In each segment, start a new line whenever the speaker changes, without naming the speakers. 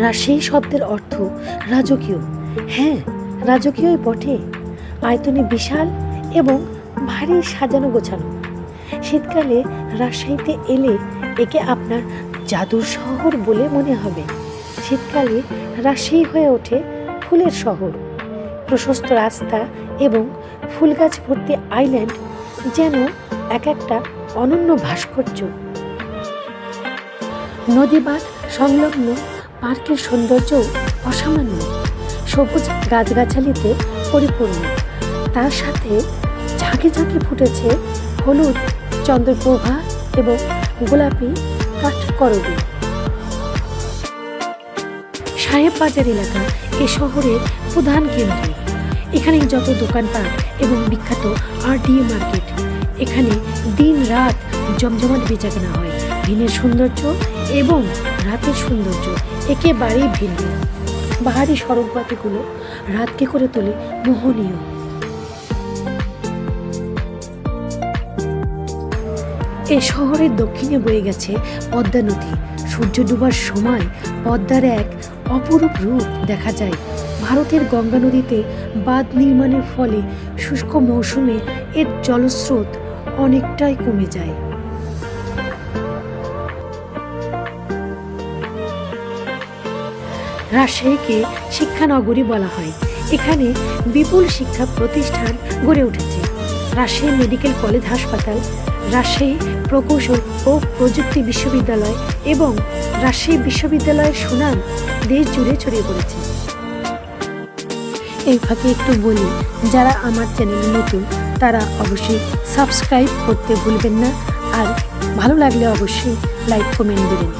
রাজশাহী শব্দের অর্থ রাজকীয়। হ্যাঁ, রাজকীয়ই বটে। আয়তনে বিশাল এবং ভারী সাজানো গোছানো। শীতকালে রাজশাহীতে এলে একে আপনার জাদুর শহর বলে মনে হবে। শীতকালে রাজশাহী হয়ে ওঠে ফুলের শহর। প্রশস্ত রাস্তা এবং ফুল গাছ ভর্তি আইল্যান্ড যেন এক একটা অনন্য ভাস্কর্য। নদীবাঁধ সংলগ্ন পার্কের সৌন্দর্য অসামান্য। সবুজ গাছগাছালিতে পরিপূর্ণ, তার সাথে ঝাঁকে ঝাঁকে ফুটেছে হলুদ চন্দ্রপ্রভা এবং গোলাপি কাঠকরবী। সাহেববাজার এলাকা এ শহরের প্রধান কেন্দ্র। এখানে যত দোকানপাট এবং বিখ্যাত RDA মার্কেট। এখানে দিন রাত জমজমাট বেচাকেনা হয়। দিনের সৌন্দর্য এবং রাতের সৌন্দর্য একেবারেই ভিন্ন। বাহারি সড়কবাতিগুলো রাতকে করে তোলে মোহনীয়। এ শহরের দক্ষিণে বয়ে গেছে পদ্মা নদী। সূর্য ডুবার সময় পদ্মার এক অপরূপ রূপ দেখা যায়। ভারতের গঙ্গা নদীতে বাঁধ নির্মাণের ফলে শুষ্ক মৌসুমে এর জলস্রোত অনেকটাই কমে যায়। রাজশাহীকে শিক্ষানগরী বলা হয়। এখানে বিপুল শিক্ষা প্রতিষ্ঠান গড়ে উঠেছে। রাজশাহী মেডিকেল কলেজ হাসপাতাল, রাজশাহী প্রকৌশল ও প্রযুক্তি বিশ্ববিদ্যালয় এবং রাজশাহী বিশ্ববিদ্যালয়ের সুনাম দেশ জুড়ে ছড়িয়ে পড়েছে। এই ফাঁকে একটু বলি, যারা আমার চ্যানেলে নতুন তারা অবশ্যই সাবস্ক্রাইব করতে ভুলবেন না, আর ভালো লাগলে অবশ্যই লাইক কমেন্ট দেবেন।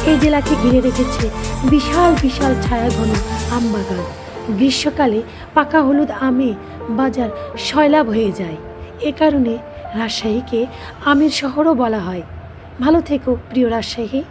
এই জেলাকে ঘিরে রেখেছে বিশাল বিশাল ছায়াঘন আম বাগান। গ্রীষ্মকালে পাকা হলুদ আমে বাজার সয়লাব হয়ে যায়। এ কারণে রাজশাহীকে আমের শহরও বলা হয়। ভালো থেকো প্রিয় রাজশাহী।